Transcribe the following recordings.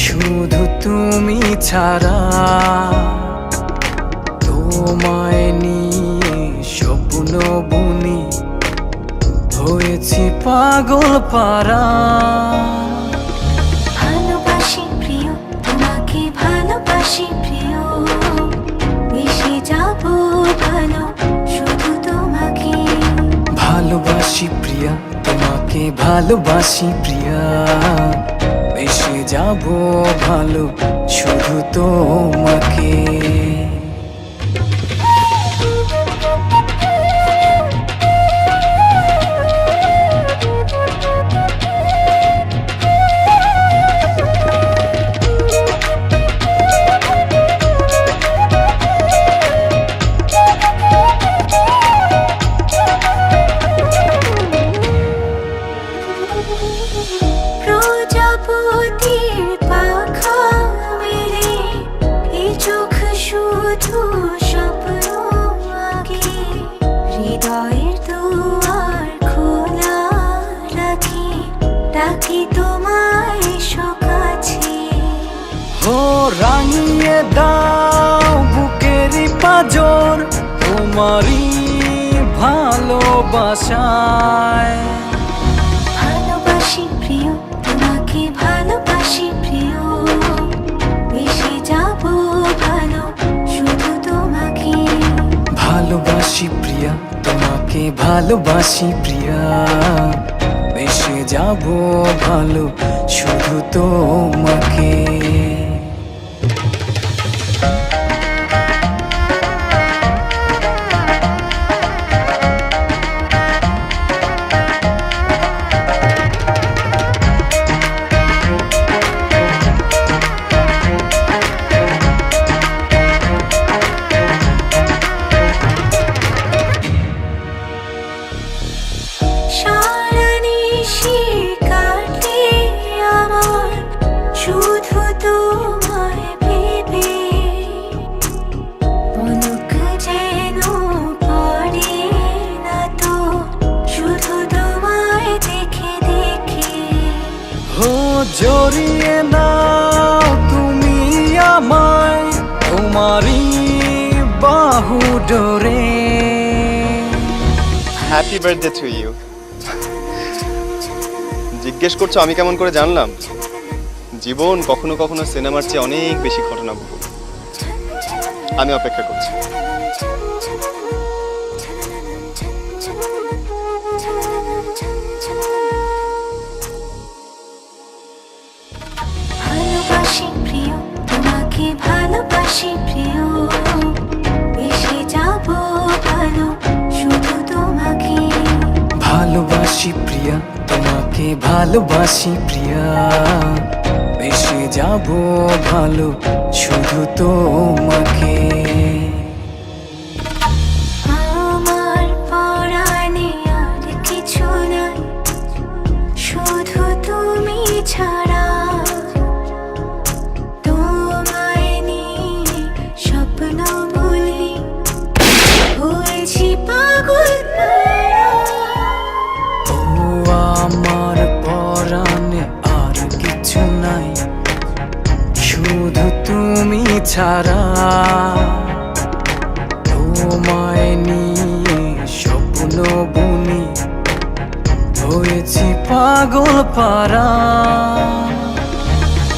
শুধু তুমি ছাড়া তোমায় নিয়ে স্বপ্ন বুনি হয়েছি পাগল পারা ভালোবাসি প্রিয় তোমাকে ভালোবাসি প্রিয় মিশে যাব ভালো শুধু তোমাকে ভালোবাসি প্রিয়া তোমাকে ভালোবাসি প্রিয়া এসে যাব ভালো শুধু তোমাকে প্রজাপতির পাখা মেলে এই চোখ শুধু স্বপ্ন আগে হৃদয়ের দুয়ার খোলা রাখি ডাকি তোমায় সকাছে ও রাঙিয়ে দাও বুকেরই পাঁজর তোমারই ভালোবাসায় ভালোবাসি প্রিয় তোমাকে ভালোবাসি প্রিয় মিশে যাব ভালো শুধু তোমাকে ভালোবাসি প্রিয়া তোমাকে ভালোবাসি প্রিয়া এসে যাব ভালো শুধু তোমাকে শুধু তোমায় ভেবে মনক যেন পড়ে না তো শুধু তোমায় দেখে দেখে ও জড়িয়ে নাও তুমি আমায় তোমারই বাহু ডোরে হ্যাপি বার্থডে টু ইউ। জিজ্ঞেস করছো আমি কেমন করে জানলাম? জীবন কখনো কখনো সিনেমার চেয়ে অনেক বেশি ঘটনাবহুল। আমি অপেক্ষা করছি। ভালোবাসি প্রিয় তোমাকে ভালোবাসি প্রিয় এসে যাব ভালো শুধু তোমাকে ভালোবাসি প্রিয়া তোমাকে ভালোবাসি প্রিয়া এসে যাব ভালো শুধু তোমাকে আমার পরাণে আর কিছু নাই শুধু তুমি ছাড়া তোমায় নিয়ে স্বপ্ন বলি হয়েছি পাগল পারা ও আমার পরাণে আর কিছু নাই শুধু তুমি ছাড়া তোমায় নিয়ে স্বপ্ন বুনি হয়েছি পাগল পারা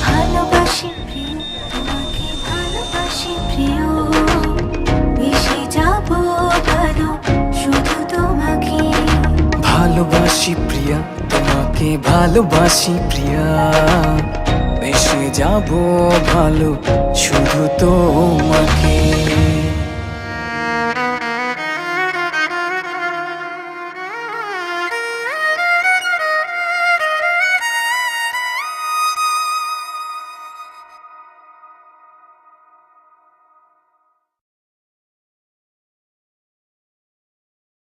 ভালোবাসি প্রিয় তোমাকে ভালোবাসি প্রিয় মিশে যাব ভালো শুধু তোমাকে ভালোবাসি প্রিয়া তোমাকে ভালোবাসি প্রিয়া বেশি যাব ভালো শুধু তো